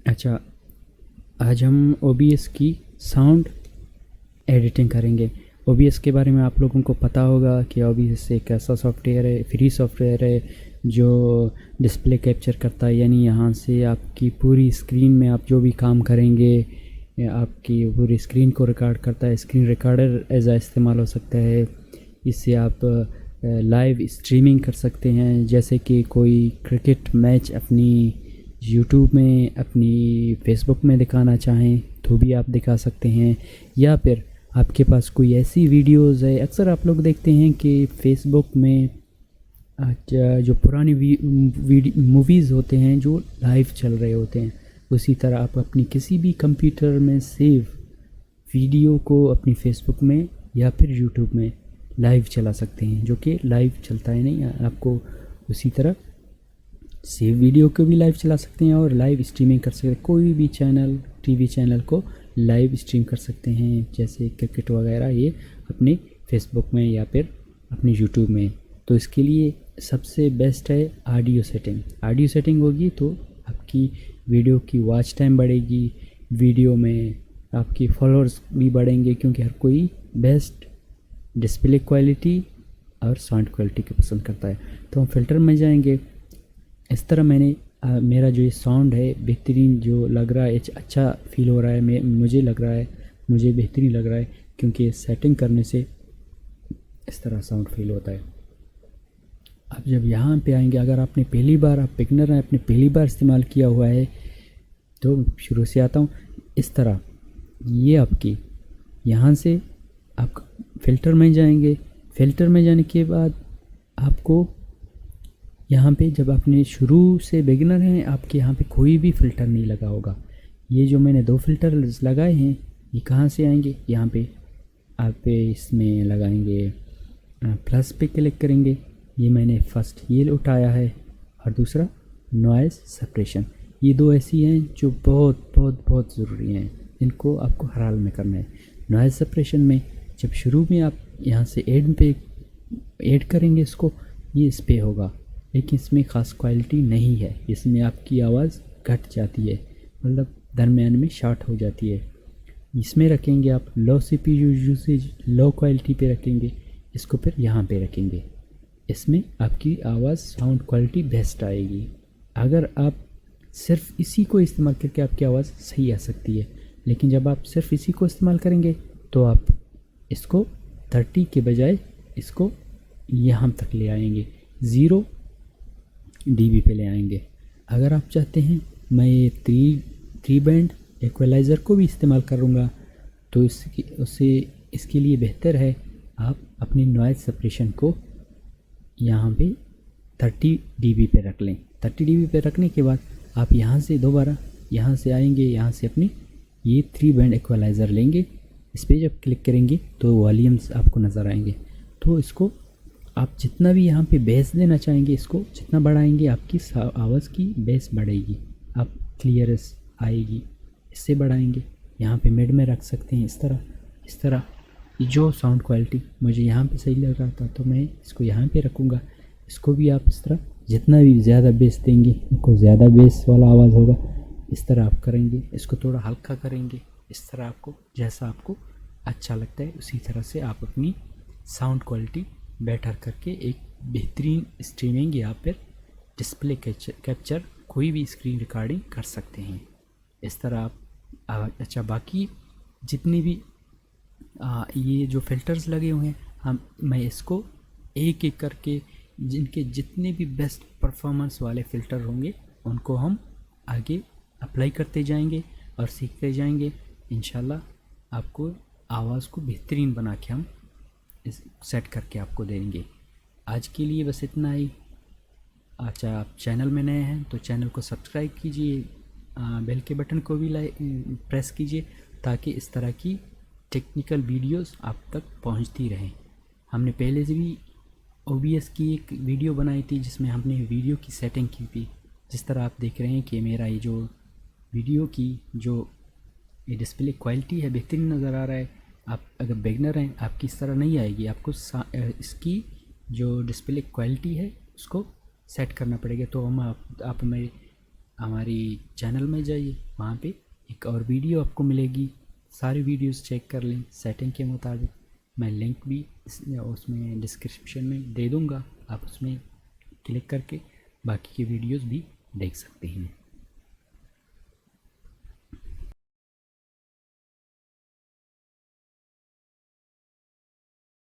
अच्छा, आज हम OBS की साउंड एडिटिंग करेंगे। OBS के बारे में आप लोगों को पता होगा कि OBS एक ऐसा सॉफ्टवेयर है, फ्री सॉफ्टवेयर है जो डिस्प्ले कैप्चर करता है, यानी यहाँ से आपकी पूरी स्क्रीन में आप जो भी काम करेंगे आपकी पूरी स्क्रीन को रिकॉर्ड करता है। स्क्रीन रिकॉर्डर एज़ इस्तेमाल हो सकता है। इससे आप लाइव स्ट्रीमिंग कर सकते हैं, जैसे कि कोई क्रिकेट मैच अपनी यूट्यूब में, अपनी फेसबुक में दिखाना चाहें तो भी आप दिखा सकते हैं। या फिर आपके पास कोई ऐसी वीडियोस है, अक्सर आप लोग देखते हैं कि फेसबुक में जो पुरानी मूवीज़ होते हैं जो लाइव चल रहे होते हैं, उसी तरह आप अपनी किसी भी कंप्यूटर में सेव वीडियो को अपनी फेसबुक में या फिर यूट्यूब में लाइव चला सकते हैं, जो कि लाइव चलता है नहीं। आपको उसी तरह सेव वीडियो को भी लाइव चला सकते हैं और लाइव स्ट्रीमिंग कर सकते हैं। कोई भी चैनल, टीवी चैनल को लाइव स्ट्रीम कर सकते हैं, जैसे क्रिकेट वगैरह, ये अपने फेसबुक में या फिर अपने यूट्यूब में। तो इसके लिए सबसे बेस्ट है ऑडियो सेटिंग। ऑडियो सेटिंग होगी तो आपकी वीडियो की वॉच टाइम बढ़ेगी, वीडियो में आपकी फॉलोअर्स भी बढ़ेंगे, क्योंकि हर कोई बेस्ट डिस्प्ले क्वालिटी और साउंड क्वालिटी को पसंद करता है। तो हम फ़िल्टर में जाएंगे। इस तरह मैंने मेरा जो ये साउंड है बेहतरीन जो लग रहा है, अच्छा फील हो रहा है, मुझे लग रहा है, मुझे बेहतरीन लग रहा है, क्योंकि सेटिंग करने से इस तरह साउंड फील होता है। अब जब यहाँ पे आएंगे, अगर आपने पहली बार, आप बिगनर हैं, आपने पहली बार इस्तेमाल किया हुआ है, तो शुरू से आता हूँ। इस तरह ये आपकी यहाँ से आप फ़िल्टर में जाएंगे। फ़िल्टर में जाने के बाद आपको यहाँ पे, जब आपने शुरू से बिगिनर हैं, आपके यहाँ पे कोई भी फ़िल्टर नहीं लगा होगा। ये जो मैंने 2 फ़िल्टर लगाए हैं, ये कहाँ से आएंगे? यहाँ पे आप इसमें लगाएंगे, प्लस पे क्लिक करेंगे। ये मैंने फर्स्ट ये उठाया है, और दूसरा नॉइज़ सेपरेशन। ये 2 ऐसी हैं जो बहुत बहुत बहुत ज़रूरी हैं, इनको आपको हर हाल में करना है। नॉइज़ सेपरेशन में जब शुरू में आप यहाँ से ऐड करेंगे इसको, ये इस पे होगा, लेकिन इसमें ख़ास क्वालिटी नहीं है। इसमें आपकी आवाज़ घट जाती है, मतलब दरमियान में शॉर्ट हो जाती है। इसमें रखेंगे आप लो CPU यूसेज, लो क्वालिटी पे रखेंगे इसको, फिर यहाँ पे रखेंगे। इसमें आपकी आवाज़ साउंड क्वालिटी बेस्ट आएगी। अगर आप सिर्फ इसी को इस्तेमाल करके आपकी आवाज़ सही आ सकती है, लेकिन जब आप सिर्फ इसी को इस्तेमाल करेंगे तो आप इसको 30 के बजाय इसको यहाँ तक ले आएंगे, 0 dB पे ले आएंगे। अगर आप चाहते हैं मैं ये थ्री बैंड इक्वलाइज़र को भी इस्तेमाल करूँगा, तो इसके लिए बेहतर है आप अपनी नॉइज़ सेपरेशन को यहाँ पे 30 dB पे रख लें। 30 dB पे रखने के बाद आप यहाँ से दोबारा यहाँ से आएंगे, यहाँ से अपनी ये 3 बैंड इक्वलाइज़र लेंगे। इस पर जब क्लिक करेंगे तो वॉल्यूम्स आपको नज़र आएंगे। तो इसको आप जितना भी यहाँ पे बेस देना चाहेंगे, इसको जितना बढ़ाएंगे आपकी आवाज़ की बेस बढ़ेगी, आप क्लियरेंस आएगी। इससे बढ़ाएंगे, यहाँ पे मिड में रख सकते हैं। इस तरह जो साउंड क्वालिटी मुझे यहाँ पे सही लग रहा था, तो मैं इसको यहाँ पे रखूँगा। इसको भी आप इस तरह जितना भी ज़्यादा बेस देंगे, इनको ज़्यादा बेस वाला आवाज़ होगा, इस तरह आप करेंगे। इसको थोड़ा हल्का करेंगे, इस तरह आपको जैसा आपको अच्छा लगता है उसी तरह से आप अपनी साउंड क्वालिटी बेटर करके एक बेहतरीन स्ट्रीमिंग या फिर डिस्प्ले कैप्चर कोई भी स्क्रीन रिकॉर्डिंग कर सकते हैं। इस तरह आप अच्छा, बाकी जितनी भी ये जो फ़िल्टर्स लगे हुए हैं, मैं इसको एक एक करके जिनके जितने भी बेस्ट परफॉर्मेंस वाले फ़िल्टर होंगे उनको हम आगे अप्लाई करते जाएंगे और सीखते जाएंगे। इंशाल्लाह आपको आवाज़ को बेहतरीन बना के हम सेट करके आपको देंगे। आज के लिए बस इतना ही। अच्छा, आप चैनल में नए हैं तो चैनल को सब्सक्राइब कीजिए, बेल के बटन को भी प्रेस कीजिए, ताकि इस तरह की टेक्निकल वीडियोस आप तक पहुंचती रहें। हमने पहले से भी OBS की एक वीडियो बनाई थी जिसमें हमने वीडियो की सेटिंग की थी। जिस तरह आप देख रहे हैं कि मेरा ये जो वीडियो की जो ये डिस्प्ले क्वालिटी है बेहतरीन नज़र आ रहा है। आप अगर बिगनर हैं, आपकी इस तरह नहीं आएगी, आपको इसकी जो डिस्प्ले क्वालिटी है उसको सेट करना पड़ेगा। तो हम आप मेरे हमारी चैनल में जाइए, वहाँ पे एक और वीडियो आपको मिलेगी, सारी वीडियोस चेक कर लें सेटिंग के मुताबिक। मैं लिंक भी उसमें डिस्क्रिप्शन में दे दूँगा, आप उसमें क्लिक करके बाकी की वीडियोस भी देख सकते हैं।